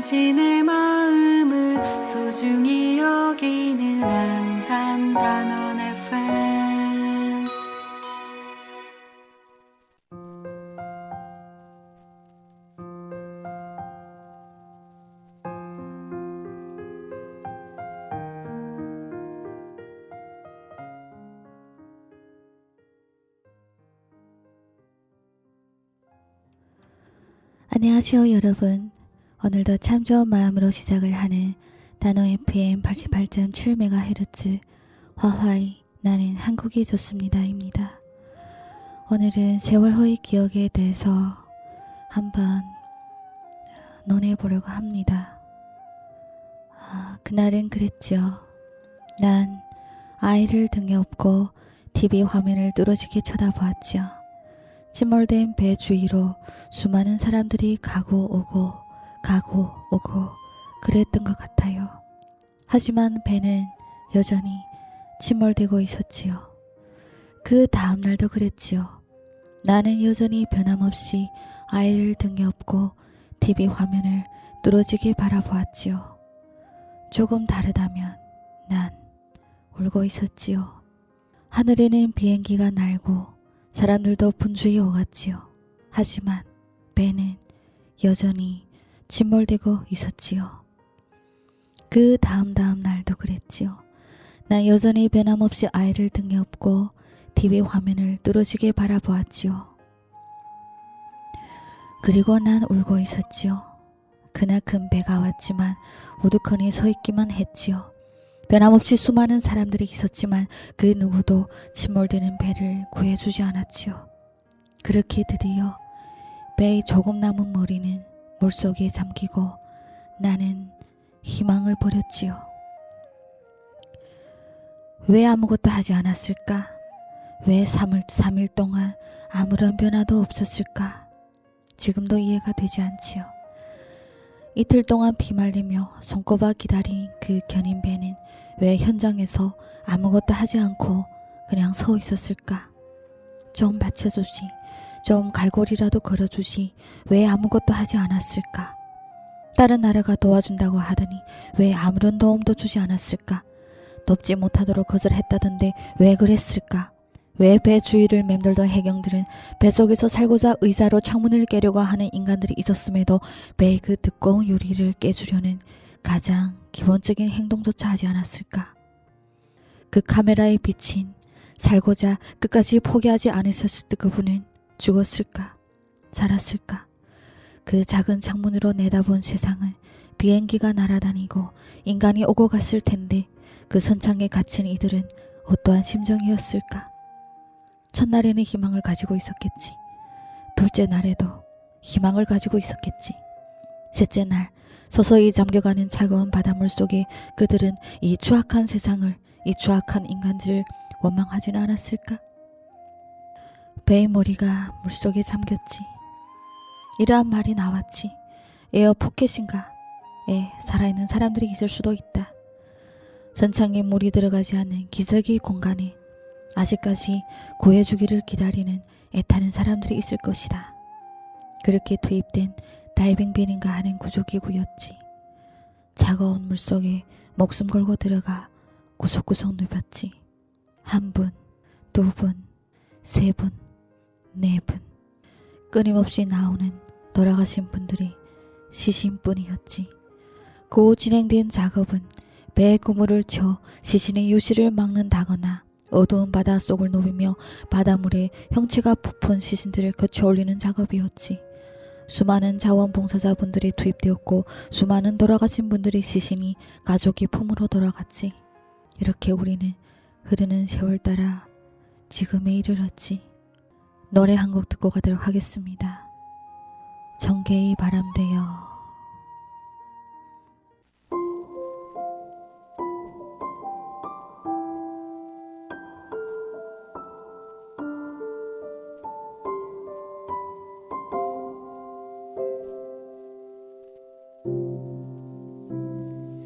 당신의 마음을 소중히 여기는 안산 단원 FM. 안녕하세요 여러분. 오늘도 참 좋은 마음으로 시작을 하는 단호 FM 88.7MHz 화화이 나는 한국이 좋습니다입니다. 오늘은 세월 호의 기억에 대해서 한번 논해보려고 합니다. 그날은 그랬죠. 난 아이를 등에 업고 TV 화면을 뚫어지게 쳐다보았죠. 침몰된 배 주위로 수많은 사람들이 가고 오고 그랬던 것 같아요. 하지만 배는 여전히 침몰되고 있었지요. 그 다음날도 그랬지요. 나는 여전히 변함없이 아이를 등에 업고 TV 화면을 뚫어지게 바라보았지요. 조금 다르다면 난 울고 있었지요. 하늘에는 비행기가 날고 사람들도 분주히 오갔지요. 하지만 배는 여전히 침몰되고 있었지요. 그 다음 날도 그랬지요. 난 여전히 변함없이 아이를 등에 업고 TV 화면을 뚫어지게 바라보았지요. 그리고 난 울고 있었지요. 그날 큰 배가 왔지만 우두커니 서 있기만 했지요. 변함없이 수많은 사람들이 있었지만 그 누구도 침몰되는 배를 구해주지 않았지요. 그렇게 드디어 배의 조금 남은 머리는 물속에 잠기고 나는 희망을 버렸지요. 왜 아무것도 하지 않았을까? 왜 3일 동안 아무런 변화도 없었을까? 지금도 이해가 되지 않지요. 이틀 동안 피말리며 손꼽아 기다린 그 견인 배는 왜 현장에서 아무것도 하지 않고 그냥 서 있었을까? 좀 받쳐주시, 좀 갈고리라도 걸어주시, 왜 아무것도 하지 않았을까? 다른 나라가 도와준다고 하더니 왜 아무런 도움도 주지 않았을까? 돕지 못하도록 거절했다던데 왜 그랬을까? 왜 배 주위를 맴돌던 해경들은 뱃속에서 살고자 의자로 창문을 깨려고 하는 인간들이 있었음에도 배의 그 두꺼운 유리를 깨주려는 가장 기본적인 행동조차 하지 않았을까? 그 카메라에 비친 살고자 끝까지 포기하지 않았을 때 그분은 죽었을까? 살았을까? 그 작은 창문으로 내다본 세상은 비행기가 날아다니고 인간이 오고 갔을 텐데 그 선창에 갇힌 이들은 어떠한 심정이었을까? 첫날에는 희망을 가지고 있었겠지. 둘째 날에도 희망을 가지고 있었겠지. 셋째 날 서서히 잠겨가는 차가운 바닷물 속에 그들은 이 추악한 세상을, 이 추악한 인간들을 원망하지는 않았을까? 배의 머리가 물속에 잠겼지. 이러한 말이 나왔지. 에어 포켓인가? 살아있는 사람들이 있을 수도 있다. 선창에 물이 들어가지 않는 기저귀 공간에 아직까지 구해주기를 기다리는 애타는 사람들이 있을 것이다. 그렇게 투입된 다이빙벨인가 하는 구조기구였지. 차가운 물속에 목숨 걸고 들어가 구석구석 누볐지. 한 분, 두 분, 세 분, 네 분. 끊임없이 나오는 돌아가신 분들이 시신뿐이었지. 그 후 진행된 작업은 배에 그물을 쳐 시신의 유실을 막는다거나 어두운 바닷속을 누비며 바닷물에 형체가 부푼 시신들을 거쳐 올리는 작업이었지. 수많은 자원봉사자분들이 투입되었고 수많은 돌아가신 분들의 시신이 가족의 품으로 돌아갔지. 이렇게 우리는 흐르는 세월 따라 지금에 이르렀지. 노래 한 곡 듣고 가도록 하겠습니다. 정계의 바람 되어.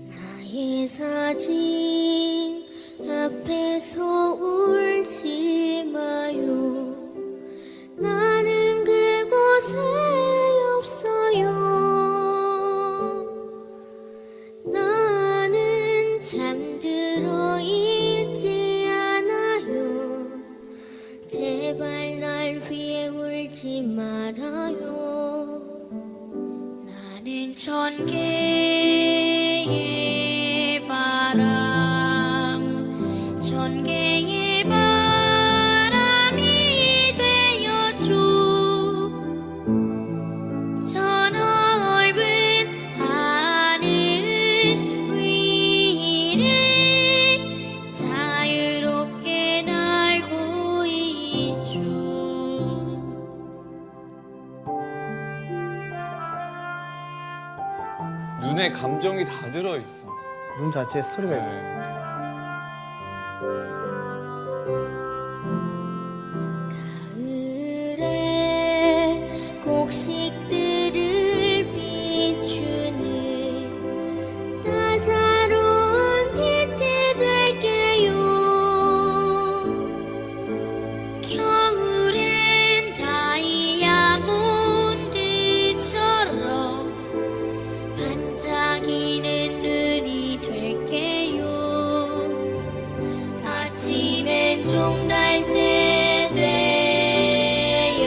나의 사진 앞에서 울지 마요. 나는 그곳에 없어요. 마요. 나는 천 개의 바람, 천 개의 바람이 되어줘. 저 넓은 하늘 위를 자유롭게 날고 있죠. 눈에 감정이 다 들어있어. 눈 자체에 스토리가 있어. 네. 가을에 곡식들을 비추는 따사로운 빛이 될게요. 겨울엔 다이아몬드처럼 반짝이는 눈이 될게요. 아침엔 종달새 되어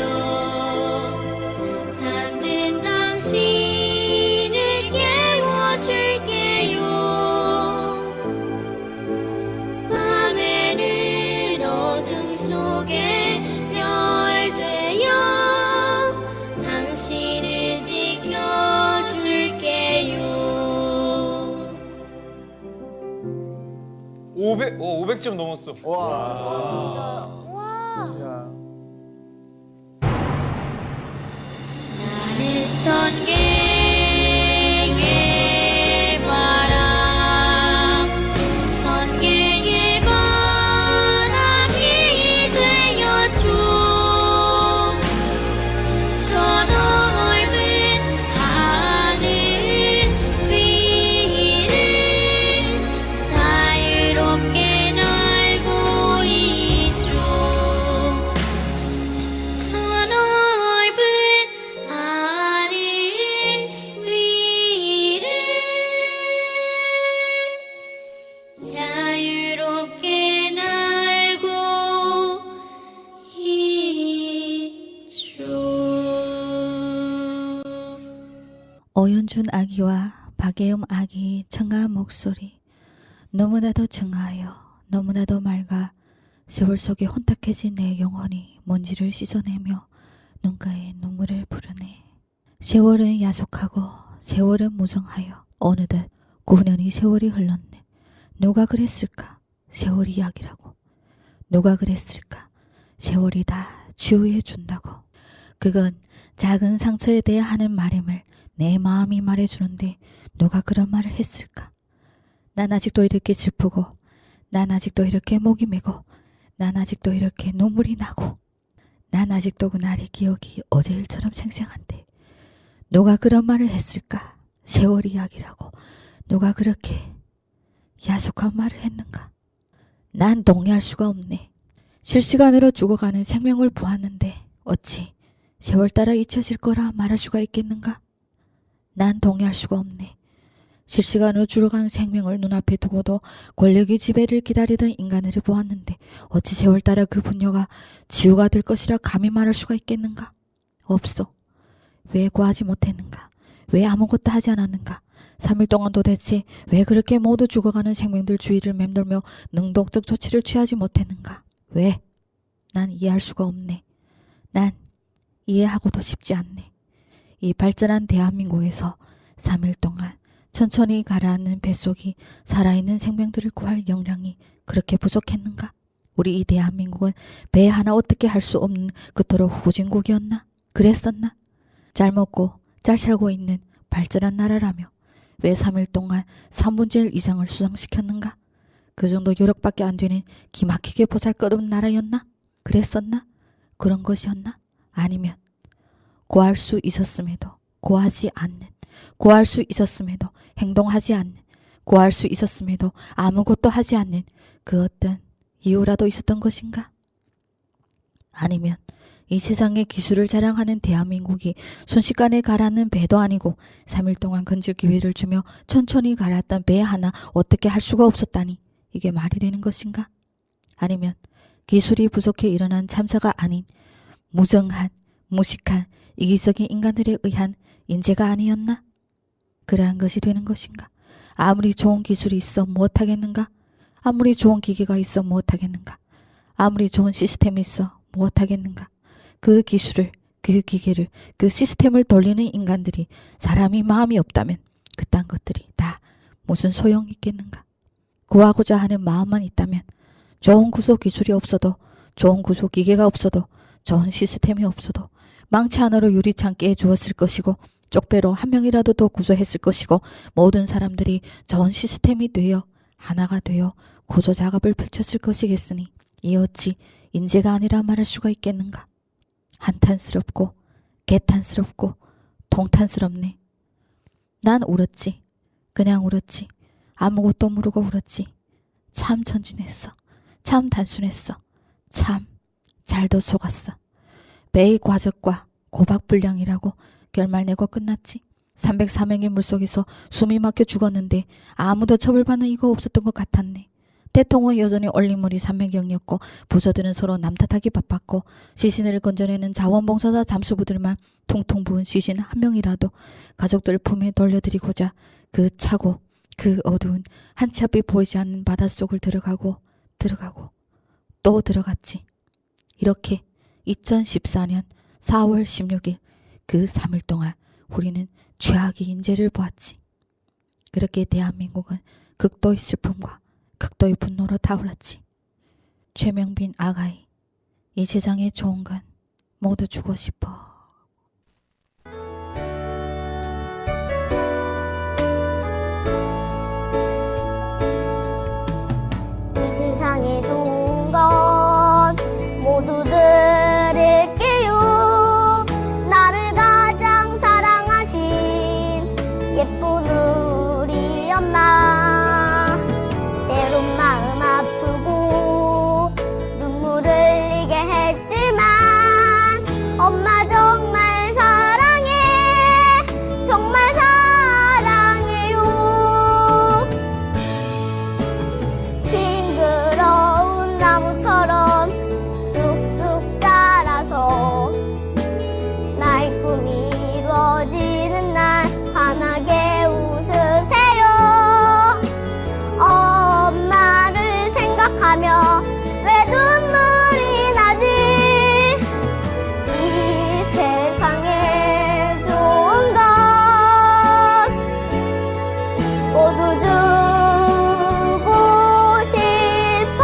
잠든 당신을 깨워줄게요. 밤에는 어둠 속에 별 되어 당신을 지켜줄게요. 500점 넘었어. 와. 야. 나는 천 개의 바람, 천 개의 바람이 되어줘. 저 넓은 하늘 위를 자유롭게 날고 있죠. 저 넓은 하늘 위를 자유롭게 날고 있죠. 오연준 아기와 박예음 아기의 청아한 목소리, 너무나도 청아하여 너무나도 맑아 세월 속에 혼탁해진 내 영혼이 먼지를 씻어내며 눈가에 눈물을 부르네. 세월은 야속하고 세월은 무성하여 어느덧 9년의 세월이 흘렀네. 누가 그랬을까? 세월이 약이라고. 누가 그랬을까? 세월이 다 치유해 준다고. 그건 작은 상처에 대해 하는 말임을 내 마음이 말해주는데 누가 그런 말을 했을까? 난 아직도 이렇게 슬프고, 난 아직도 이렇게 목이 메고, 난 아직도 이렇게 눈물이 나고, 난 아직도 그날의 기억이 어제 일처럼 생생한데 누가 그런 말을 했을까? 세월이 약이라고. 누가 그렇게 야속한 말을 했는가? 난 동의할 수가 없네. 실시간으로 죽어가는 생명을 보았는데 어찌 세월 따라 잊혀질 거라 말할 수가 있겠는가? 난 동의할 수가 없네. 실시간으로 죽어가는 생명을 눈앞에 두고도 권력의 지배를 기다리던 인간을 보았는데 어찌 세월 따라 그 분노가 치유가 될 것이라 감히 말할 수가 있겠는가? 없어. 왜 구하지 못했는가? 왜 아무것도 하지 않았는가? 3일 동안 도대체 왜 그렇게 모두 죽어가는 생명들 주위를 맴돌며 능동적 조치를 취하지 못했는가? 왜? 난 이해할 수가 없네. 난 이해하고도 싶지 않네. 이 발전한 대한민국에서 3일 동안 천천히 가라앉는 뱃속이 살아있는 생명들을 구할 역량이 그렇게 부족했는가? 우리 이 대한민국은 배 하나 어떻게 할 수 없는 그토록 후진국이었나? 그랬었나? 잘 먹고 잘 살고 있는 발전한 나라라며 왜 3일 동안 3분의 1 이상을 수상시켰는가? 그 정도 요력밖에 안 되는 기막히게 보잘것없는 나라였나? 그랬었나? 그런 것이었나? 아니면 구할 수 있었음에도 구하지 않는, 구할 수 있었음에도 행동하지 않는, 구할 수 있었음에도 아무것도 하지 않는 그 어떤 이유라도 있었던 것인가? 아니면 이 세상의 기술을 자랑하는 대한민국이 순식간에 가라앉는 배도 아니고 3일 동안 건질 기회를 주며 천천히 가라앉던 배 하나 어떻게 할 수가 없었다니 이게 말이 되는 것인가? 아니면 기술이 부족해 일어난 참사가 아닌 무정한, 무식한 이기적인 인간들에 의한 인재가 아니었나? 그러한 것이 되는 것인가? 아무리 좋은 기술이 있어 무엇하겠는가? 아무리 좋은 기계가 있어 무엇하겠는가? 아무리 좋은 시스템이 있어 무엇하겠는가? 그 기술을, 그 기계를, 그 시스템을 돌리는 인간들이 사람이 마음이 없다면 그딴 것들이 다 무슨 소용이 있겠는가? 구하고자 하는 마음만 있다면 좋은 구조 기술이 없어도, 좋은 구조 기계가 없어도, 좋은 시스템이 없어도 망치 하나로 유리창 깨주었을 것이고 쪽배로 한 명이라도 더 구조했을 것이고 모든 사람들이 좋은 시스템이 되어 하나가 되어 구조 작업을 펼쳤을 것이겠으니 이 어찌 인재가 아니라 말할 수가 있겠는가? 한탄스럽고 개탄스럽고 통탄스럽네. 난 울었지. 그냥 울었지. 아무것도 모르고 울었지. 참 천진했어. 참 단순했어. 참 잘도 속았어. 배의 과적과 고박불량이라고 결말내고 끝났지. 304명의 물속에서 숨이 막혀 죽었는데 아무도 처벌받는 이거 없었던 것 같았네. 대통은 여전히 올림물이 300경이었고 부서들은 서로 남탓하기 바빴고 시신을 건져내는 자원봉사자 잠수부들만 퉁퉁 부은 시신 한 명이라도 가족들 품에 돌려드리고자 그 차고 그 어두운 한치 앞이 보이지 않는 바닷속을 들어가고 또 들어갔지. 이렇게 2014년 4월 16일 그 3일 동안 우리는 최악의 인재를 보았지. 그렇게 대한민국은 극도의 슬픔과 극도의 분노로 타올랐지. 최명빈 아가이, 이 세상에 좋은 건 모두 주고 싶어. 이 세상에 좋은 건 모두 드릴게요. 나를 가장 사랑하신 예쁜 우리 엄마. 때론 마음 아프고 눈물을 흘리게 했지만 엄마 정말 사랑해. 정말 사랑해요. 싱그러운 나무처럼 쑥쑥 자라서 나의 꿈이 이루어지는 날 환하게 웃으세요. 엄마를 생각하며 왜 눈물이 나지? 이 세상에 좋은 건 모두 주고 싶어.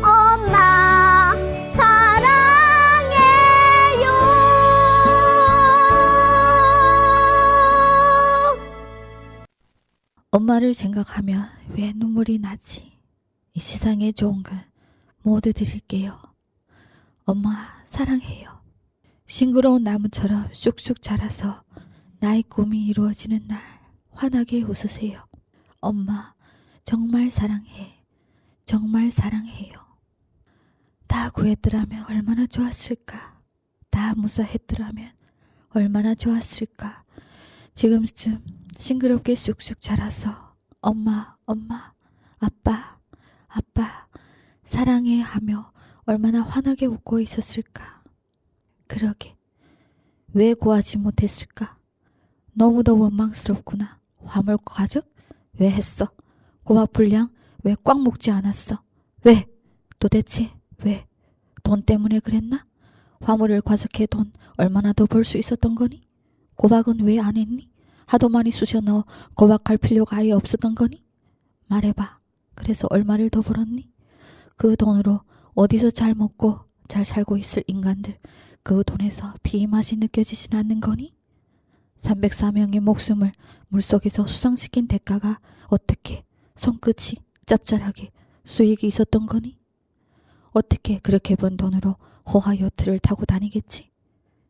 엄마 사랑해요. 엄마를 생각하면 왜 눈물이 나지? 이 세상에 좋은 건 모두 드릴게요. 엄마 사랑해요. 싱그러운 나무처럼 쑥쑥 자라서 나의 꿈이 이루어지는 날 환하게 웃으세요. 엄마 정말 사랑해. 정말 사랑해요. 다 구했더라면 얼마나 좋았을까. 다 무사했더라면 얼마나 좋았을까. 지금쯤 싱그럽게 쑥쑥 자라서 엄마, 엄마, 아빠, 아빠, 사랑해 하며 얼마나 환하게 웃고 있었을까. 그러게, 왜 구하지 못했을까? 너무도 원망스럽구나. 화물 가족? 왜 했어? 고박불량? 왜 꽉 묶지 않았어? 왜? 도대체 왜? 돈 때문에 그랬나? 화물을 과적해 돈 얼마나 더 벌 수 있었던 거니? 고박은 왜 안 했니? 하도 많이 쑤셔 넣어 고박할 필요가 아예 없었던 거니? 말해봐. 그래서 얼마를 더 벌었니? 그 돈으로 어디서 잘 먹고 잘 살고 있을 인간들, 그 돈에서 비맛이 느껴지진 않는 거니? 304명의 목숨을 물속에서 수상시킨 대가가 어떻게 손끝이 짭짤하게 수익이 있었던 거니? 어떻게 그렇게 번 돈으로 호화 요트를 타고 다니겠지?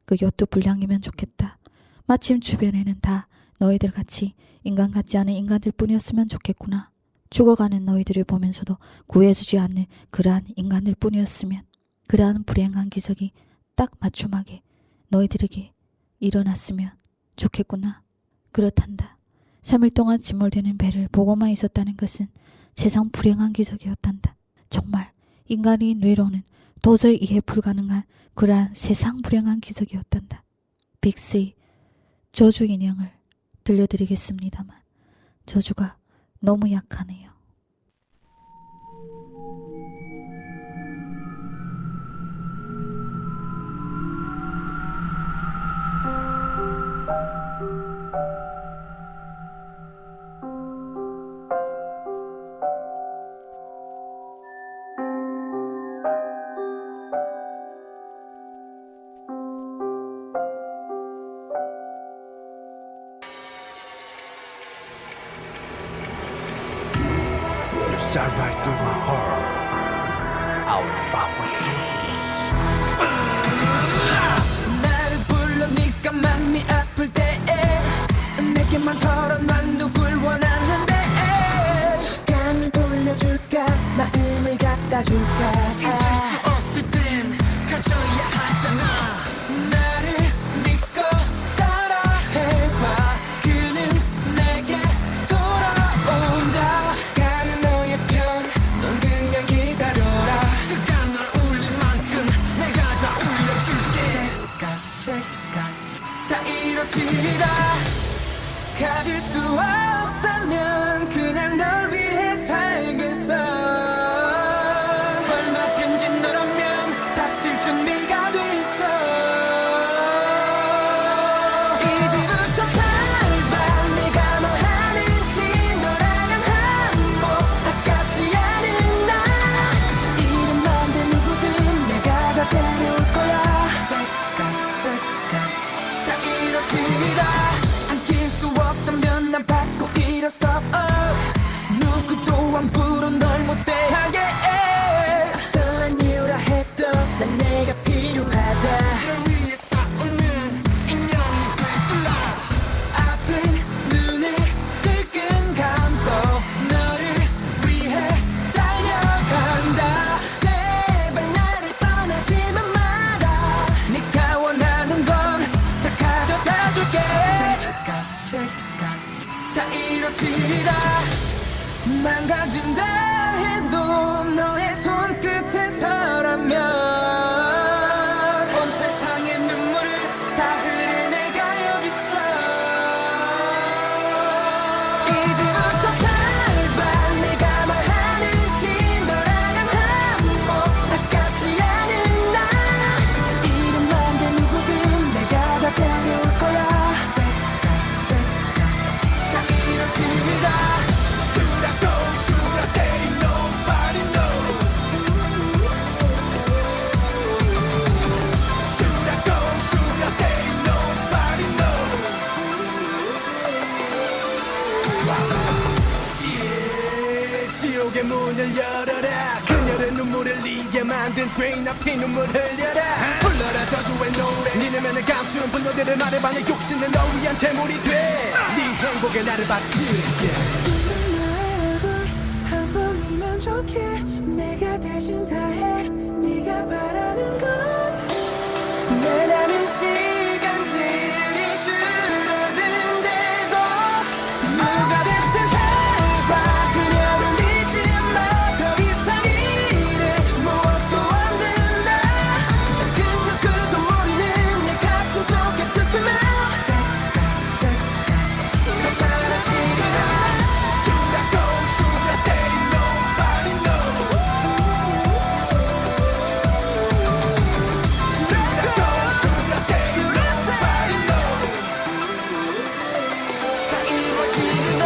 그 요트 불량이면 좋겠다. 마침 주변에는 다 너희들 같이 인간 같지 않은 인간들 뿐이었으면 좋겠구나. 죽어가는 너희들을 보면서도 구해주지 않는 그러한 인간들 뿐이었으면, 그러한 불행한 기적이 딱 맞춤하게 너희들에게 일어났으면 좋겠구나. 그렇단다. 3일 동안 침몰되는 배를 보고만 있었다는 것은 세상 불행한 기적이었단다. 정말 인간의 뇌로는 도저히 이해 불가능한 그러한 세상 불행한 기적이었단다. 빅스의 저주 인형을 들려드리겠습니다만 저주가 너무 약하네요. You shot right through my heart. I will fight for you. 나를 불러니까 맘이 아플 때에 내게만 털어 난 누굴 원하는데 시간을 돌려줄까 마음을 갖다 줄까 잊을 수 없을 땐 가져야 하잖아 나를 믿고 따라해봐 그는 내게 돌아온다 시간은 너의 편넌 그냥 기다려라 그가 널 울릴 만큼 내가 다 울려줄게 제가 다 이뤄지리라 가질 수 없다면 그냥 널 위해 살겠어 얼마든지 너라면 다칠 준비가 돼 있어 이제부터 밟아 내가 뭘 하는지 너라면 한몫 아깝지 않은 나 이름 맘대 누구든 내가 다 데려올 거야 제가 다 이뤄지리라 안길 수 없다면 난 받고 일어서 누구도 함부로 널 못대하게 어떠한 이유라 해도 난 내가 필요하다 널 위해 싸우는 인형이 되줄라 아픈 눈을 질끈 감고 너를 위해 달려간다 제발 나를 떠나지만 마라 네가 원하는 건 다 가져다 줄게 제가 다 이뤄지리라 망가진다 해도 너의 손끝에서라면 온 세상의 눈물을 다 흘릴 내가 여기 있어 이제부터 밟아 내가 말하는지 너라면 한몫 아깝지 않은 나 이름 맘대 누구든 내가 다 데려올 거야 다 이뤄지리라 Should I go? Should I stay? Nobody knows. Should I go? Should I stay? Nobody knows. Yeah, 지옥의 문을 열어라. 그녀의 눈물을 흘리게 만든 트레인 앞에 눈물 흘려라. 불러라 저주의 노래. 네 내면을 감추는 분노들을 말해봐 내 욕심은 너 위한 재물이 돼. 네 행복에 나를 바칠게. 한 번이면 좋게 내가 대신 다해 네가 바라는 건 내 남은 시간들이 줄어든데도 누가 됐든 살봐 그녀를 믿지 마 더 이상 이래 무엇도 안 된다 그 누구도 모르는 내 가슴 속의 슬픔을 더 사라지리라 Should I go? Should I stay? Nobody knows. Should I go? Should I stay? Nobody knows. 다 이루어지리라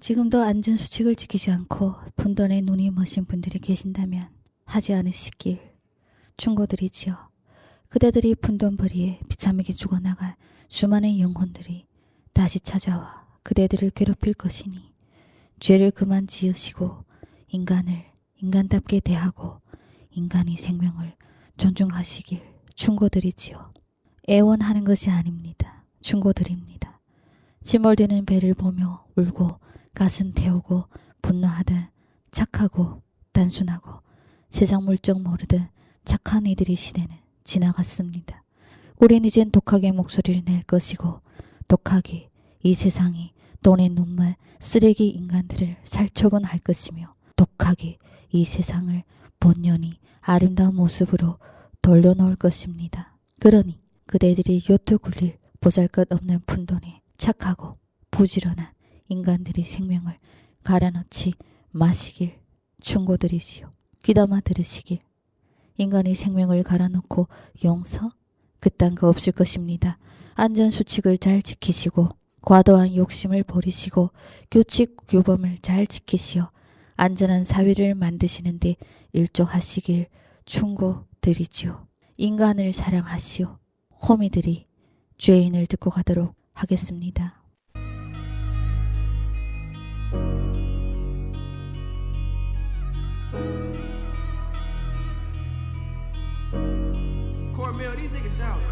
지금도 안전수칙을 지키지 않고 분돈에 눈이 머신 분들이 계신다면 하지 않으시길 충고드리지요. 그대들이 분돈벌이에 비참하게 죽어나갈 수많은 영혼들이 다시 찾아와 그대들을 괴롭힐 것이니 죄를 그만 지으시고 인간을 인간답게 대하고 인간의 생명을 존중하시길 충고드리지요. 애원하는 것이 아닙니다. 충고드립니다. 짓몰되는 배를 보며 울고 가슴 태우고 분노하듯 착하고 단순하고 세상 물정 모르듯 착한 이들의 시대는 지나갔습니다. 우린 이젠 독하게 목소리를 낼 것이고 독하게 이 세상이 돈의 눈물 쓰레기 인간들을 살처분할 것이며 독하게 이 세상을 본연이 아름다운 모습으로 돌려놓을 것입니다. 그러니 그대들이 요트 굴릴 보잘것없는 푼돈에 착하고 부지런한 인간들의 생명을 갈아넣지 마시길 충고드리시오. 귀담아 들으시길. 인간의 생명을 갈아넣고 용서? 그딴 거 없을 것입니다. 안전수칙을 잘 지키시고 과도한 욕심을 버리시고 규칙 규범을 잘 지키시어 안전한 사회를 만드시는 데 일조하시길 충고드리지요. 인간을 사랑하시오. 호미들이 죄인을 듣고 가도록 하겠습니다.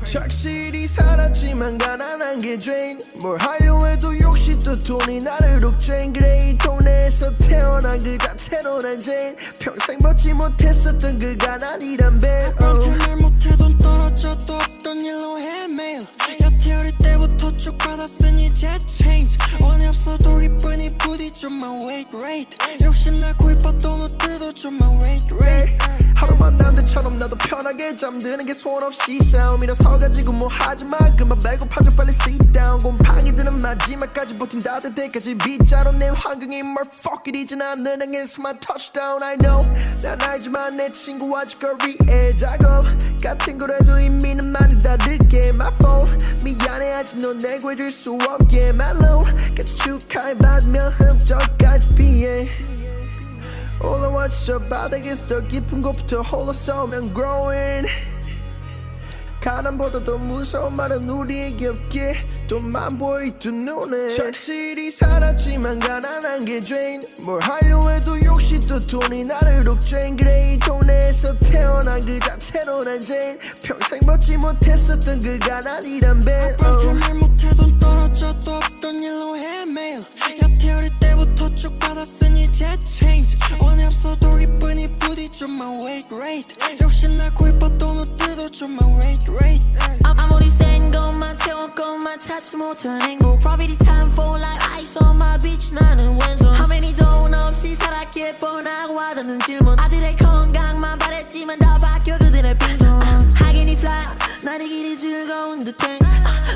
착실히 살았지만 가난한 게 죄인 뭘 하려 해도 욕심도 돈이 나를 옥죄인 그래 이 동네에서 태어난 그 자체로 난 죄인 평생 벗지 못했었던 그 가난이란 배 그렇게 말 못해 돈 떨어져도 없던 일로 헤매요 여태 어릴 때부터 쭉 받았으니 제 체인지 원이 없어도 이쁜이 부딪혀 my weight rate 욕심나고 이뻤던 옷들도 좀 my weight rate 하루만 남들처럼 나도 편하게 잠드는 게 소원 없이 싸움 일어서가지고 뭐 하지마 그만 배고파져 빨리 sit down 곰팡이들은 마지막까지 버틴다들 때까지 빗자루 내 환경이 more fuck it 이제 나는 향해서만 touchdown I know 난 알지만 내 친구 아직 거리에 작업 같은 거라도 의미는 많이 다를게 my fault 미안해 아직 넌 내 구해줄 수 없게 my load 같이 축하해 받으며 흠적까지 피해 All I want is 저 바닥에서 더 깊은 곳부터 홀로 서면 growing 가난보다 더 무서운 말은 우리에게 없기에 돈만 보이 두 눈에 착실히 살았지만 가난한 게 죄인 뭘 하려 해도 욕심도 돈이 나를 옥죄인 그래 이 동네에서 태어난 그 자체로 난 죄인 평생 벗지 못했었던 그 가난이란 배 그렇게 말 못해 돈 떨어져도 없던 일로 헤매요 여태 어릴 때부터 쭉 받았으니 제 체인지 원이 없어도 이쁜이 부딪혀 my weight rate 욕심나고 이뻤던 옷들도 좀 my weight rate 아무리 센 것만 태운 것만 찾지 못한 행복 Probably time for like ice on my beach 나는 왼손 How many 돈 없이 살았기에 뻔하고 와닿는 질문 아들의 건강만 바랬지만 다 바뀌어 그들의 빈손 하긴 이 fly 난 이 길이 즐거운 듯해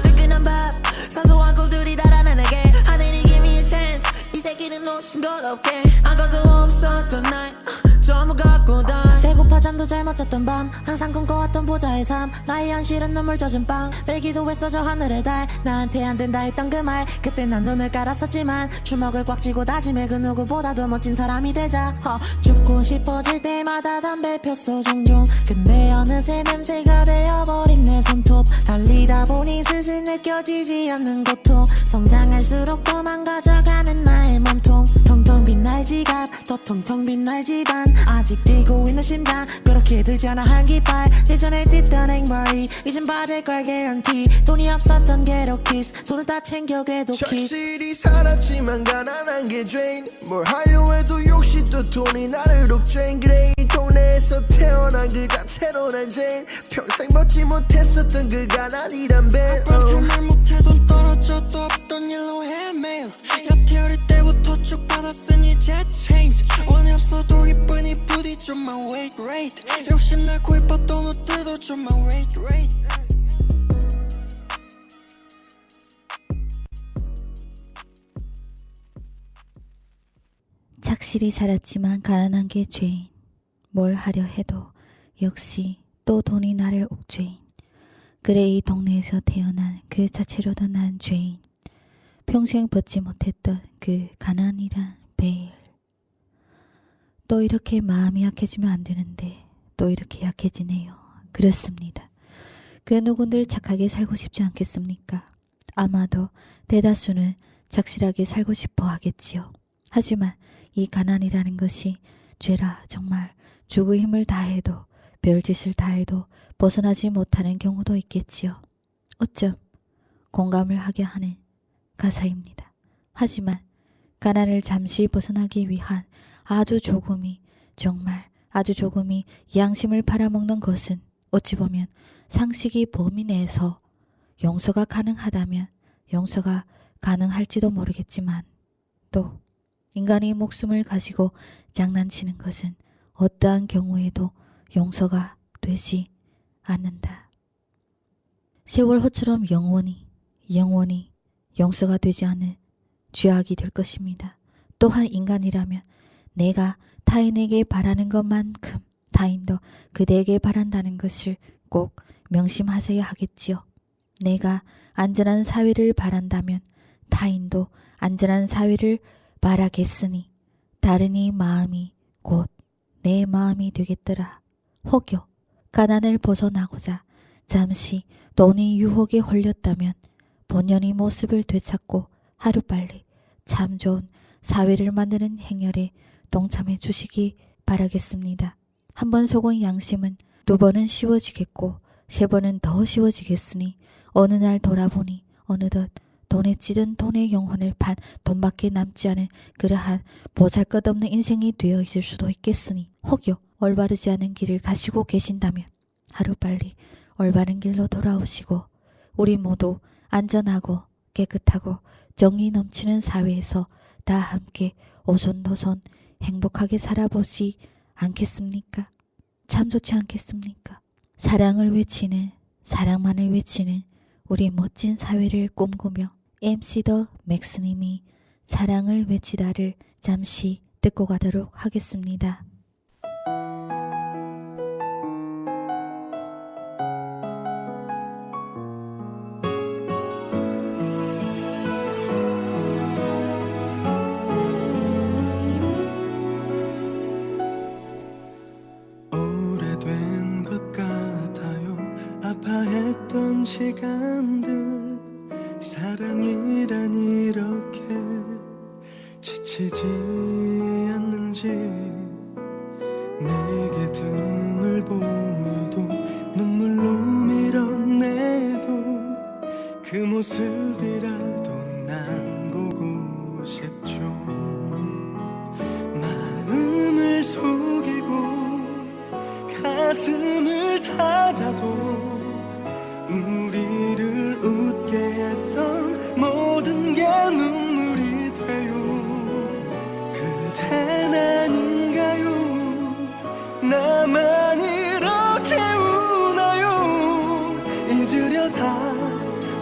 뜨끈한 밥 사소한 꿈들이 달아나 내게 하늘이 give me a chance 이 새끼는 놓친 것 없게 아무것도 없었던 날 전부 갖고 다 배고파 잠도 잘 못 잤던 밤 항상 꿈꿔왔던 보자의 삶 나의 현실은 눈물 젖은 빵 빼기도 했어 저 하늘의 달 나한테 안 된다 했던 그 말 그때 난 눈을 깔았었지만 주먹을 꽉 쥐고 다짐해 그 누구보다도 멋진 사람이 되자 죽고 싶어질 때마다 담배 폈어 종종 근데 어느새 냄새가 배어버린 내 손톱 달리다 보니 슬슬 느껴지지 않는 고통 성장할수록 더 망가져가는 나의 몸통 텅텅 빈 나의 지갑 더 텅텅 빈 나의 집안 아직 뛰고 있는 심장 그렇게 들지 않아 한 깃발 예전에 뛰던 행머리 이젠 받을 걸 guarantee 돈이 없었던 게로 키스 돈을 다 챙겨 걔도 키스 착실히 살았지만 가난한 게 죄인 뭘 하려 해도 욕심도 돈이 나를 옥죄인 그래 이 동네에서 태어난 그 자체로 난 죄인 평생 벗지 못했었던 그 가난이란 배 그렇게 말 못해 돈 떨어져도 없던 일로 헤매요 여태 어릴 때부터 쭉 받았으니 제 체인지 원이 없어도 이쁜이 부딪혀 my weight rate 욕심나고 이뻤던 옷들도 좀 my weight rate 착실히 살았지만 가난한 게 죄인 뭘 하려 해도 역시 또 돈이 나를 옥죄인 그래 이 동네에서 태어난 그 자체로도 난 죄인 평생 벗지 못했던 그 가난이란 베일 또 이렇게 마음이 약해지면 안 되는데 또 이렇게 약해지네요. 그렇습니다. 그 누군들 착하게 살고 싶지 않겠습니까? 아마도 대다수는 착실하게 살고 싶어 하겠지요. 하지만 이 가난이라는 것이 죄라 정말 죽의 힘을 다해도 별짓을 다해도 벗어나지 못하는 경우도 있겠지요. 어쩜 공감을 하게 하는 가사입니다. 하지만 가난을 잠시 벗어나기 위한 아주 조금이, 정말 아주 조금이 양심을 팔아먹는 것은 어찌 보면 상식이 범위 내에서 용서가 가능하다면 용서가 가능할지도 모르겠지만, 또 인간이 목숨을 가지고 장난치는 것은 어떠한 경우에도 용서가 되지 않는다. 세월호처럼 영원히 용서가 되지 않는 죄악이 될 것입니다. 또한 인간이라면 내가 타인에게 바라는 것만큼 타인도 그대에게 바란다는 것을 꼭 명심하셔야 하겠지요. 내가 안전한 사회를 바란다면 타인도 안전한 사회를 바라겠으니 다른 이 마음이 곧 내 마음이 되겠더라. 혹여 가난을 벗어나고자 잠시 돈의 유혹에 홀렸다면 본연의 모습을 되찾고 하루빨리 참 좋은 사회를 만드는 행렬에 동참해 주시기 바라겠습니다. 한 번 속은 양심은 두 번은 쉬워지겠고 세 번은 더 쉬워지겠으니 어느 날 돌아보니 어느덧 돈에 찌든 돈의 영혼을 판 돈밖에 남지 않은 그러한 보잘것없는 인생이 되어 있을 수도 있겠으니 혹여 올바르지 않은 길을 가시고 계신다면 하루빨리 올바른 길로 돌아오시고 우리 모두 안전하고 깨끗하고 정이 넘치는 사회에서 다 함께 오손도손 행복하게 살아보지 않겠습니까? 참 좋지 않겠습니까? 사랑을 외치는, 사랑만을 외치는 우리 멋진 사회를 꿈꾸며 MC 더 맥스님이 사랑을 외치다를 잠시 듣고 가도록 하겠습니다. 오래된 것 같아요. 아파했던 시간들. 사랑이란 이렇게 지치지 않는지. 내게 두 눈을 보여도 눈물로 밀어내도 그 모습이라도 난 보고 싶죠. 마음을 속이고 가슴을 닫아도 우리를 웃게 했던 모든 게 눈물이 돼요. 그댄 아닌가요? 나만 이렇게 우나요? 잊으려다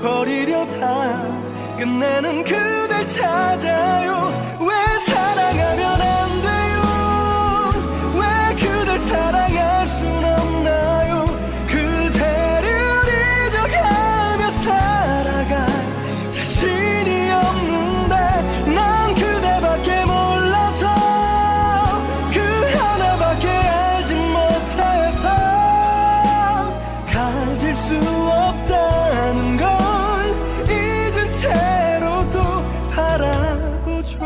버리려다 끝내는 그댈 찾아요. 왜 사랑하면 안 돼요? 왜 그댈 사랑할 순 없나요? 그대를 잊어가며 살아가 자신이 없는데 난 그대밖에 몰라서 그 하나밖에 알지 못해서 가질 수 없다는 걸 잊은 채로 또 바라보죠.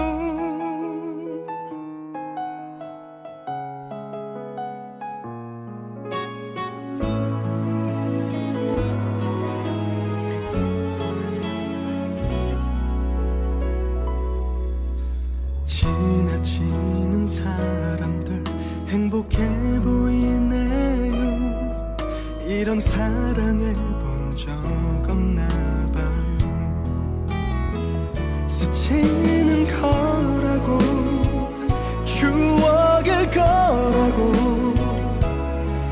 지나치는 사람들 행복해 보이네요. 이런 사랑해 본 적 없나 봐요. 스치는 거라고 추억일 거라고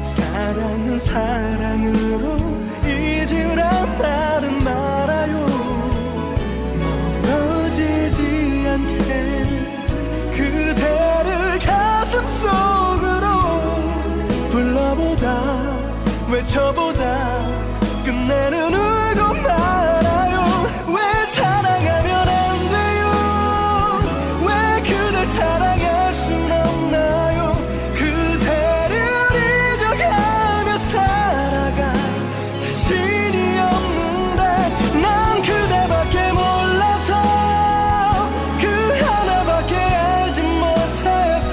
사랑은 사랑으로 잊으란 말은 말아요. 멀어지지 않게 그대를 가슴속으로 불러보다 외쳐보다 끝내는 울고 말아요. 왜 사랑하면 안 돼요? 왜 그댈 사랑할 순 없나요? 그대를 잊어가며 살아가 자신이 없는데 난 그대밖에 몰라서 그 하나밖에 알지 못해서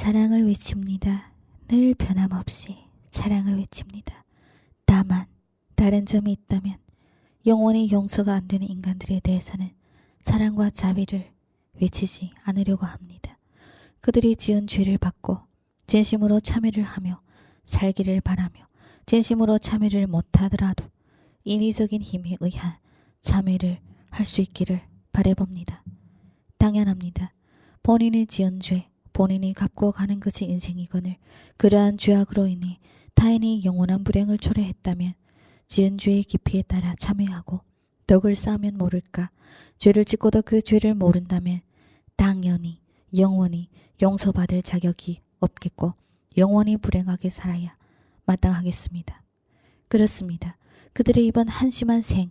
사랑을 외칩니다. 늘 변함없이 사랑을 외칩니다. 다만 다른 점이 있다면 영원히 용서가 안 되는 인간들에 대해서는 사랑과 자비를 외치지 않으려고 합니다. 그들이 지은 죄를 받고 진심으로 참회를 하며 살기를 바라며 진심으로 참회를 못하더라도 인위적인 힘에 의한 참회를 할 수 있기를 바라봅니다. 당연합니다. 본인이 지은 죄, 본인이 갚고 가는 것이 인생이거늘 그러한 죄악으로 인해 타인이 영원한 불행을 초래했다면 지은 죄의 깊이에 따라 참회하고 덕을 쌓으면 모를까 죄를 짓고도 그 죄를 모른다면 당연히 영원히 용서받을 자격이 없겠고 영원히 불행하게 살아야 마땅하겠습니다. 그렇습니다. 그들의 이번 한심한 생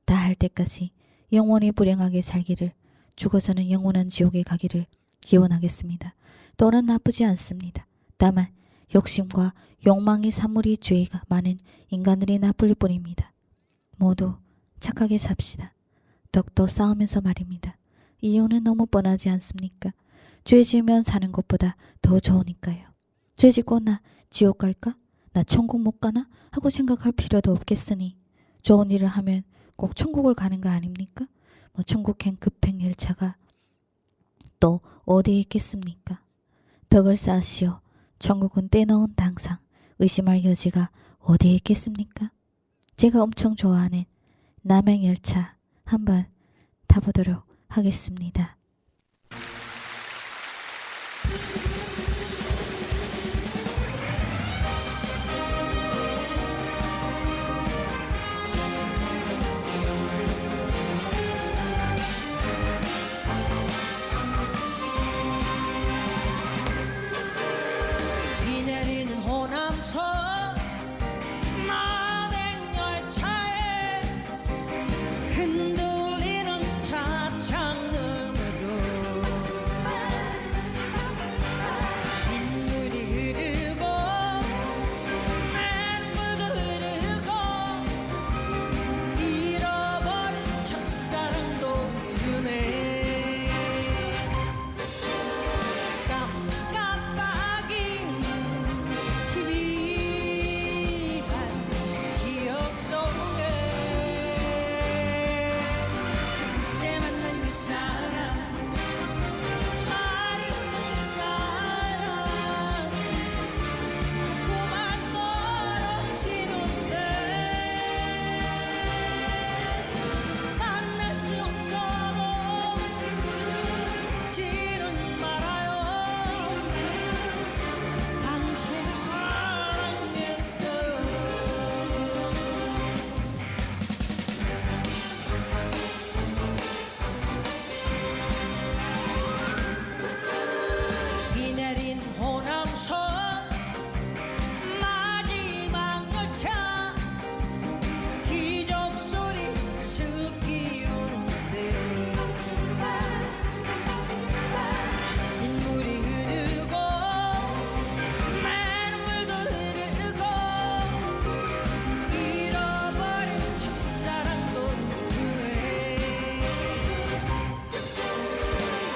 다 할 때까지 영원히 불행하게 살기를 죽어서는 영원한 지옥에 가기를 기원하겠습니다. 또는 나쁘지 않습니다. 다만 욕심과 욕망의 산물이 죄가 많은 인간들이 나쁠 뿐입니다. 모두 착하게 삽시다. 덕도 쌓으면서 말입니다. 이유는 너무 뻔하지 않습니까? 죄 지으면 사는 것보다 더 좋으니까요. 죄 짓고 나 지옥 갈까? 나 천국 못 가나? 하고 생각할 필요도 없겠으니 좋은 일을 하면 꼭 천국을 가는 거 아닙니까? 뭐 천국행 급행 열차가 또 어디에 있겠습니까? 덕을 쌓으시오. 천국은 떼놓은 당상 의심할 여지가 어디에 있겠습니까? 제가 엄청 좋아하는 남행열차 한번 타보도록 하겠습니다. 비 내리는 호남선 남행열차에 흔들리는 차창음으로 빗물이 흐르고 냇물도 흐르고 잃어버린 첫사랑도 흐르네. 깜깜하긴 희미한 기억 속에 그때 만난 그 사람 말이 없는 그 사람 조금만 멀어지는데 만날 수 없어도 지는 말아요. 당신을 사랑했어요. 비 내린 호남선 마지막 열차 기적 소리 슬피 우는데 빗물이 흐르고 냇물도 흐르고 잃어버린 첫사랑도 후회해.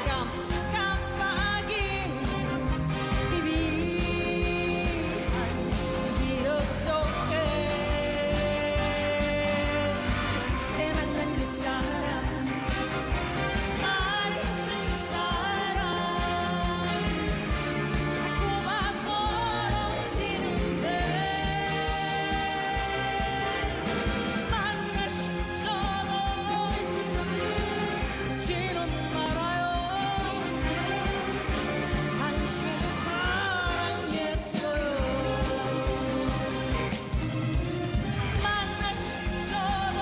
깜깜하긴 희미한 기억 속에 그때 만난 그 사람 말이 없는 그 사람 자꾸만 멀어지는데 만날 수 없어도 지는 말아요. 당신을 사랑했어요. 만날 수 없어도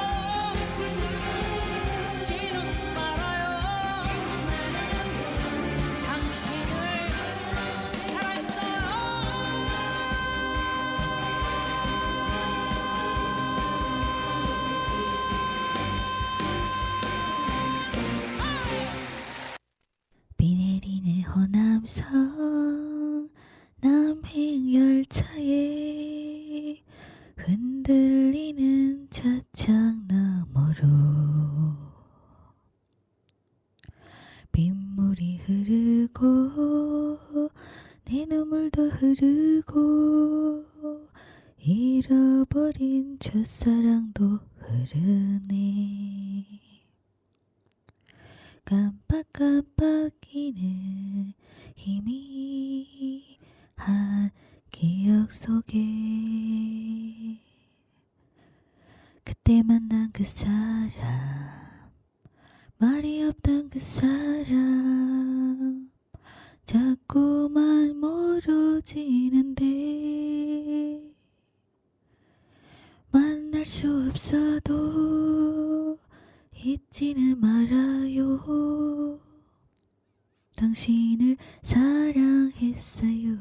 지는 말아요. 당신을 사랑했어요. 비 내리는 호남선 남행열차에 흔들리는 차창 너머로 빗물이 흐르고 내 흐르고 잃어버린 첫사랑도 흐르네. 깜빡깜빡이는 희미한 기억 속에 그때 만난 그 사람, 말이 없던 그 사람, 자꾸만 멀어지는데 만날 수 없어도 잊지는 말아요. 당신을 사랑했어요.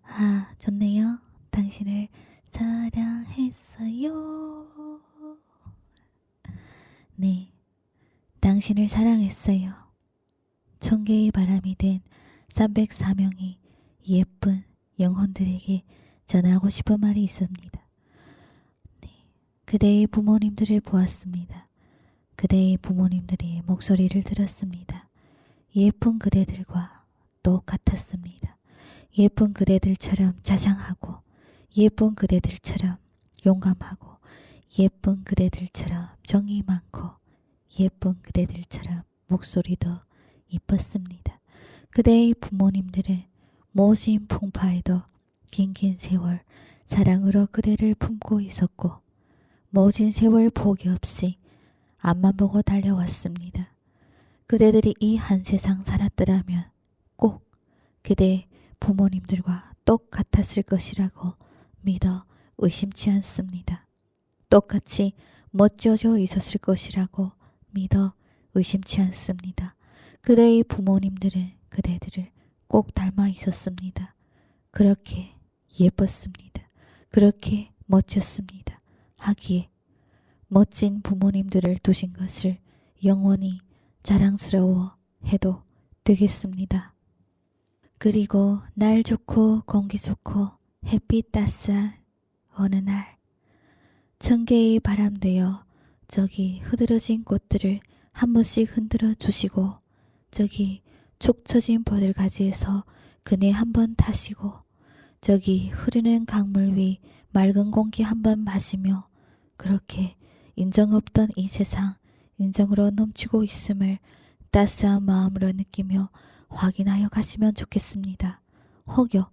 아, 좋네요. 당신을 사랑했어요. 네, 당신을 사랑했어요. 천개의 바람이 된 304명의 예쁜 영혼들에게 전하고 싶은 말이 있습니다. 네, 그대의 부모님들을 보았습니다. 그대의 부모님들의 목소리를 들었습니다. 예쁜 그대들과 똑같았습니다. 예쁜 그대들처럼 자상하고, 예쁜 그대들처럼 용감하고, 예쁜 그대들처럼 정이 많고, 예쁜 그대들처럼 목소리도 이뻤습니다. 그대의 부모님들은 모진 풍파에도 긴긴 세월 사랑으로 그대를 품고 있었고, 모진 세월 포기 없이 앞만 보고 달려왔습니다. 그대들이 이 한 세상 살았더라면 꼭 그대 부모님들과 똑같았을 것이라고 믿어 의심치 않습니다. 똑같이 멋져져 있었을 것이라고 믿어 의심치 않습니다. 그대의 부모님들은 그대들을 꼭 닮아 있었습니다. 그렇게 예뻤습니다. 그렇게 멋졌습니다. 하기에 멋진 부모님들을 두신 것을 영원히 자랑스러워 해도 되겠습니다. 그리고 날 좋고 공기 좋고 햇빛 따스한 어느 날, 천개의 바람 되어 저기 흐드러진 꽃들을 한 번씩 흔들어 주시고, 저기 축 처진 버들가지에서 그네 한 번 타시고, 저기 흐르는 강물 위 맑은 공기 한 번 마시며, 그렇게 인정 없던 이 세상 인정으로 넘치고 있음을 따스한 마음으로 느끼며 확인하여 가시면 좋겠습니다. 혹여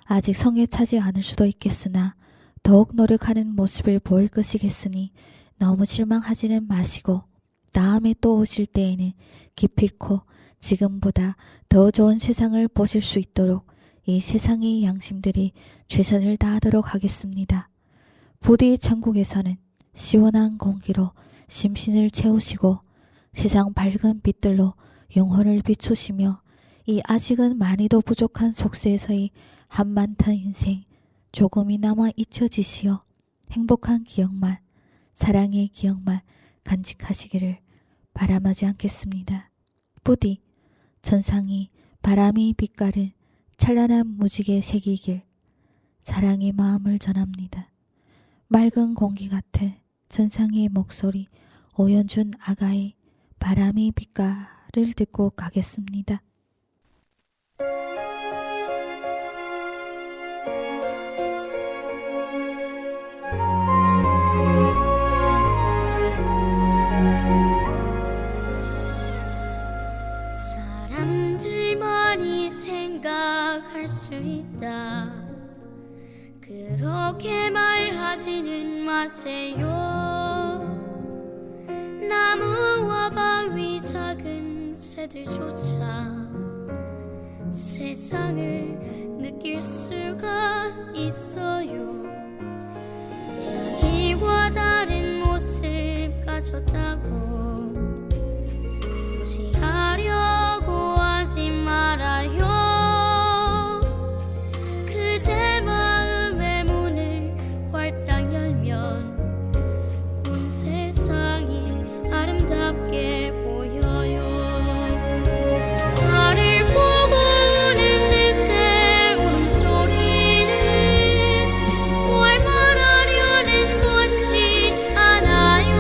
아직 성에 차지 않을 수도 있겠으나 더욱 노력하는 모습을 보일 것이겠으니 너무 실망하지는 마시고, 다음에 또 오실 때에는 기필코 지금보다 더 좋은 세상을 보실 수 있도록 이 세상의 양심들이 최선을 다하도록 하겠습니다. 부디 천국에서는 시원한 공기로 심신을 채우시고, 세상 밝은 빛들로 영혼을 비추시며, 이 아직은 많이도 부족한 속세에서의 한많던 인생 조금이나마 잊혀지시어 행복한 기억만, 사랑의 기억만 간직하시기를 바람하지 않겠습니다. 부디 천상이 바람이 빛깔은 찬란한 무지개 색이길 사랑의 마음을 전합니다. 맑은 공기 같은 천상의 목소리 오연준 아가의 바람이 빛깔을 듣고 가겠습니다. 사람들만이 생각할 수 있다. 그렇게 말하지는 마세요. 나무와 바위 작은 새들조차 세상을 느낄 수가 있어요. 자기와 다른 모습 가졌다고 무시하려고 하지 말아요. 그대 마음의 문을 활짝 열면 온 세상이 아름답게 보여요. 달을 보고 우는 늑대 울음소리는 뭘 말하려는 건지 아나요.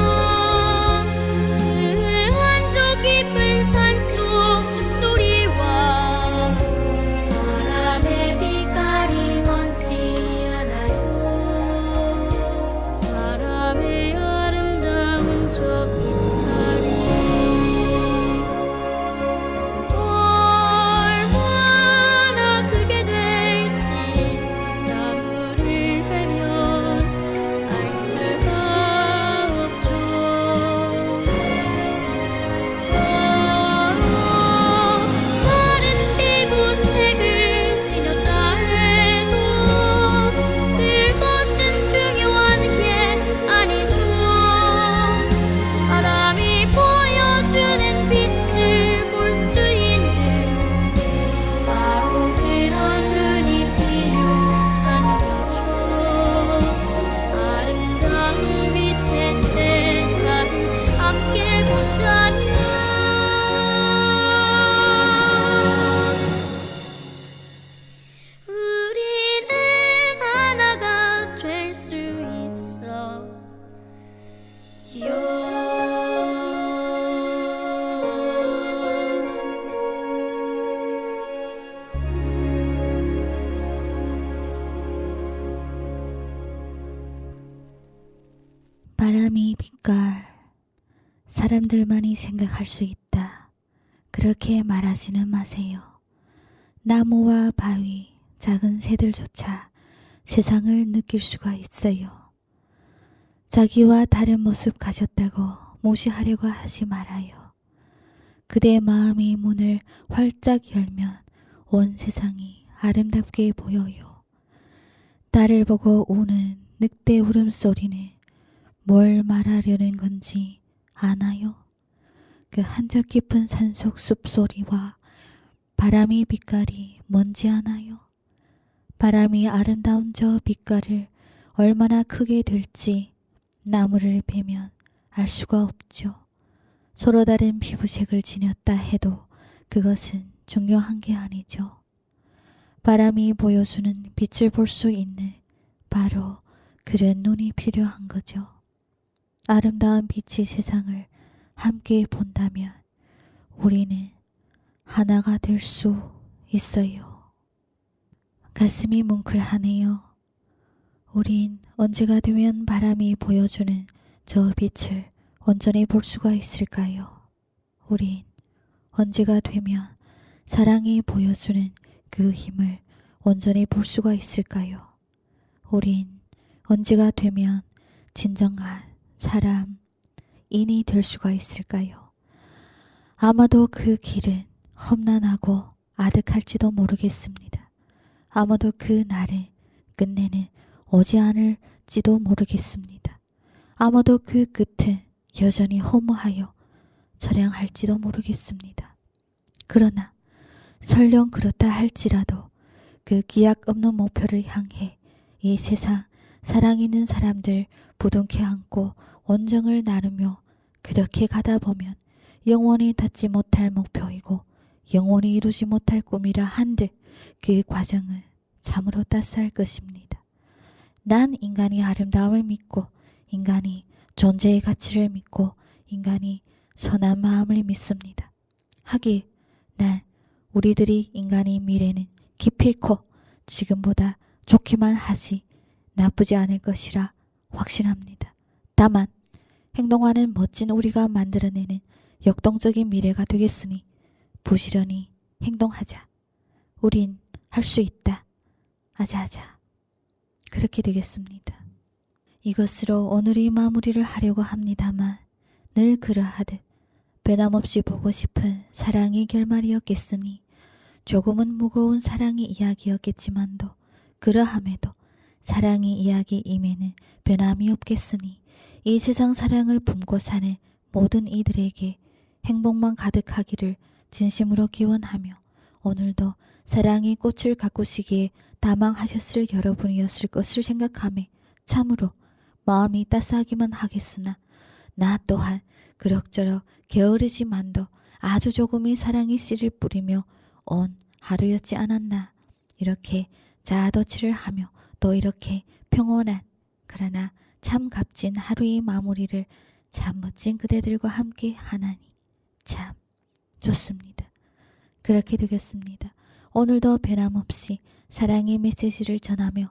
바람이 빛깔. 사람들만이 생각할 수 있다. 그렇게 말하지는 마세요. 나무와 바위, 작은 새들조차 세상을 느낄 수가 있어요. 자기와 다른 모습 가졌다고 무시하려고 하지 말아요. 그대의 마음이 문을 활짝 열면 온 세상이 아름답게 보여요. 딸을 보고 우는 늑대 울음소리는 뭘 말하려는 건지 아나요? 그 한적 깊은 산속 숲소리와 바람이 빛깔이 뭔지 아나요? 바람이 아름다운 저 빛깔을 얼마나 크게 될지 나무를 베면 알 수가 없죠. 서로 다른 피부색을 지녔다 해도 그것은 중요한 게 아니죠. 바람이 보여주는 빛을 볼 수 있는 바로 그런 눈이 필요한 거죠. 아름다운 빛이 세상을 함께 본다면 우리는 하나가 될 수 있어요. 가슴이 뭉클하네요. 우린 언제가 되면 바람이 보여주는 저 빛을 온전히 볼 수가 있을까요? 우린 언제가 되면 사랑이 보여주는 그 힘을 온전히 볼 수가 있을까요? 우린 언제가 되면 진정한 사람인이 될 수가 있을까요? 아마도 그 길은 험난하고 아득할지도 모르겠습니다. 아마도 그 날은 끝내는 오지 않을지도 모르겠습니다. 아마도 그 끝은 여전히 허무하여 처량할지도 모르겠습니다. 그러나 설령 그렇다 할지라도 그 기약 없는 목표를 향해 이 세상 사랑 있는 사람들 부둥켜 안고 온정을 나누며 그렇게 가다 보면 영원히 닿지 못할 목표이고 영원히 이루지 못할 꿈이라 한들 그 과정은 참으로 따스할 것입니다. 난 인간이 아름다움을 믿고 인간이 존재의 가치를 믿고 인간이 선한 마음을 믿습니다. 하기에 난 우리들이 인간의 미래는 기필코 지금보다 좋기만 하지 나쁘지 않을 것이라 확신합니다. 다만 행동하는 멋진 우리가 만들어내는 역동적인 미래가 되겠으니 부지런히 행동하자. 우린 할 수 있다. 아자아자. 그렇게 되겠습니다. 이것으로 오늘의 마무리를 하려고 합니다만 늘 그러하듯 변함없이 보고 싶은 사랑의 결말이었겠으니 조금은 무거운 사랑의 이야기였겠지만도 그러함에도 사랑의 이야기임에는 변함이 없겠으니 이 세상 사랑을 품고 사는 모든 이들에게 행복만 가득하기를 진심으로 기원하며 오늘도 사랑의 꽃을 가꾸시기에 다망하셨을 여러분이었을 것을 생각하며 참으로 마음이 따스하기만 하겠으나 나 또한 그럭저럭 게으르지만도 아주 조금의 사랑의 씨를 뿌리며 온 하루였지 않았나. 이렇게 자아도취를 하며 또 이렇게 평온한 그러나 참 값진 하루의 마무리를 참 멋진 그대들과 함께 하나니 참 좋습니다. 그렇게 되겠습니다. 오늘도 변함없이 사랑의 메시지를 전하며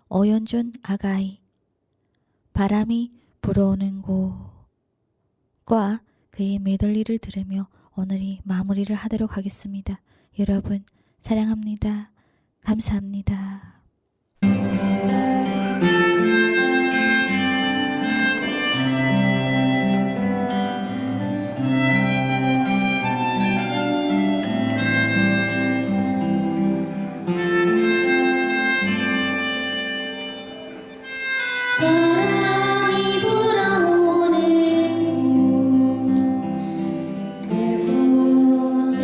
오연준 아가의 바람이 불어오는 곳과 그의 메들리를 들으며 오늘이 마무리를 하도록 하겠습니다. 여러분 사랑합니다. 감사합니다. 바람이 불어오는 그곳으로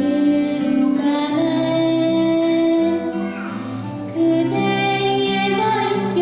가네 그대의 머릿결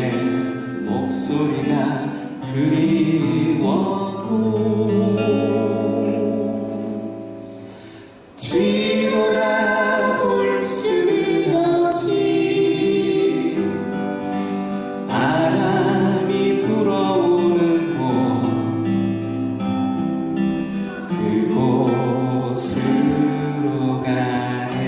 너의 목소리가 그리워도 뒤돌아볼 수는 없지. 바람이 불어오는 곳 그곳으로 가네.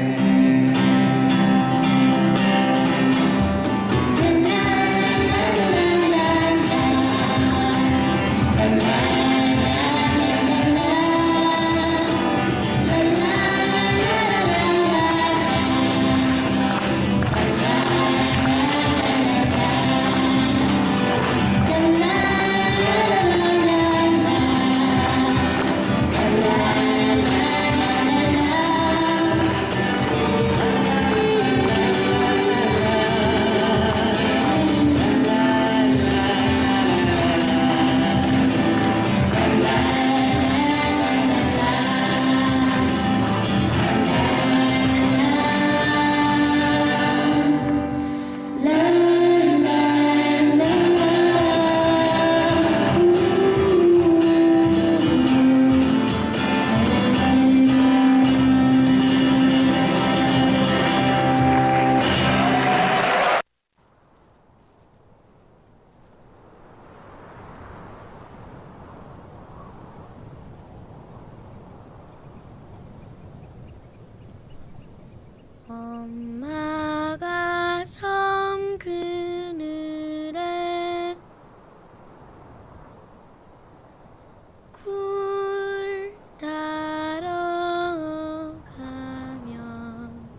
엄마가 섬 그늘에 굴 따러 가면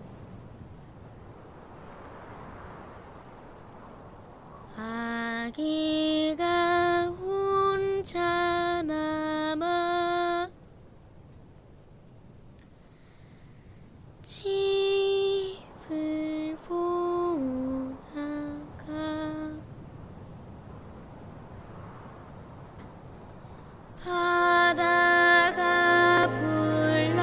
아기가 혼자 남아 집을 보다가 바다가 불러주는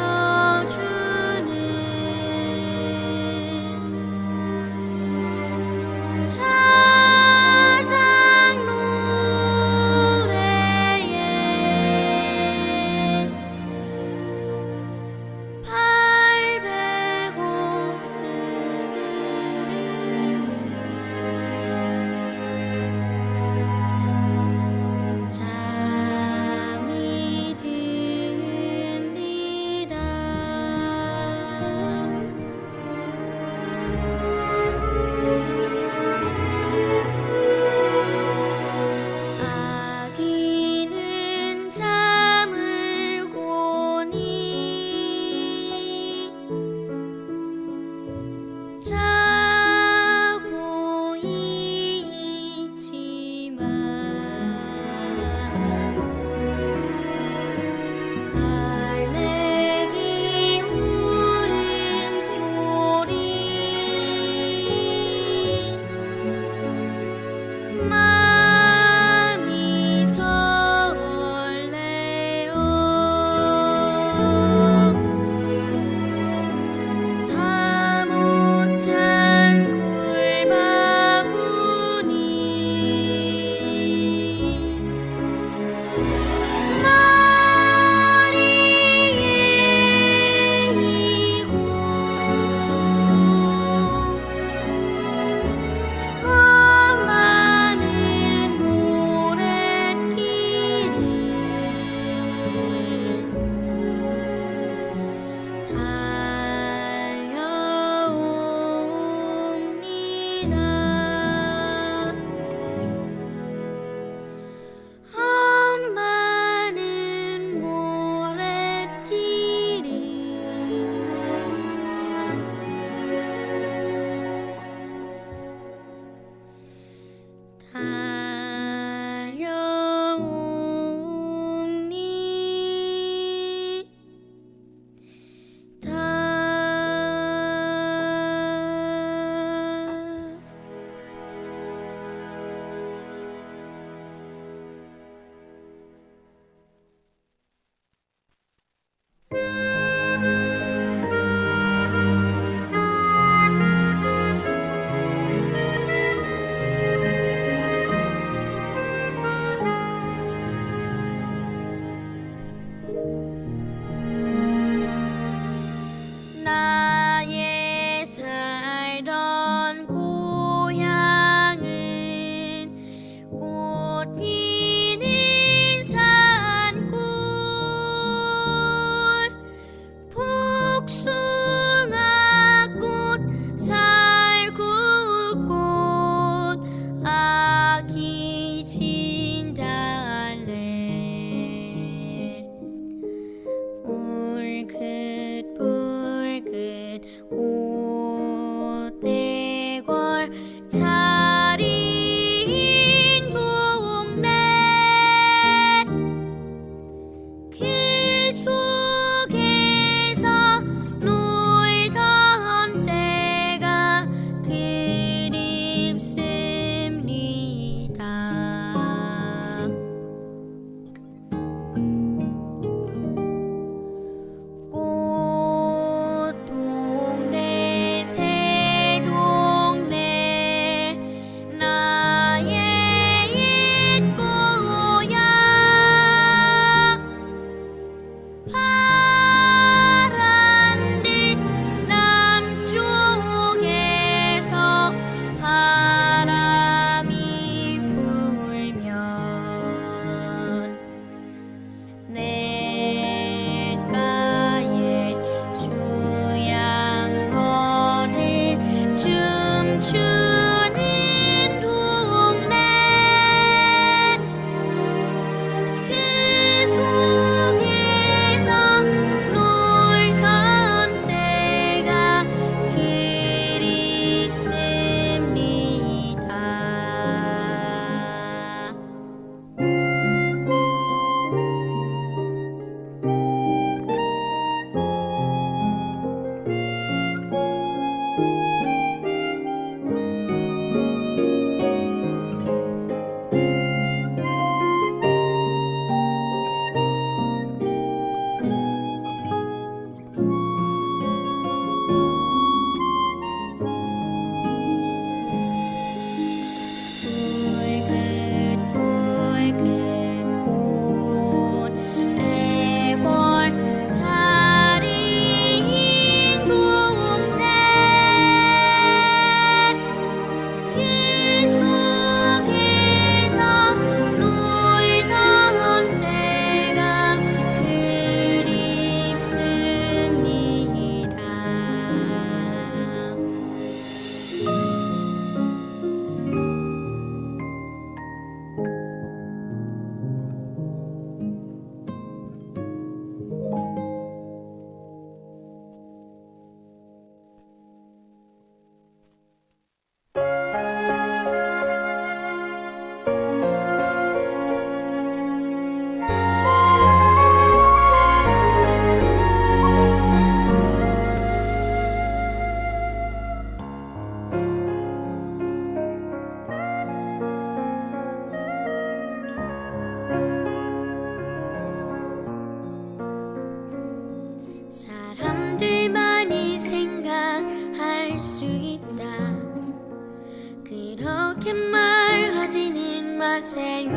마세요.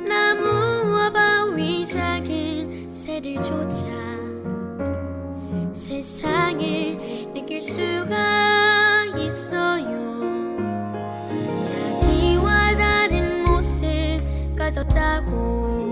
나무와 바위 작은 새들조차 세상을 느낄 수가 있어요. 자기와 다른 모습 가졌다고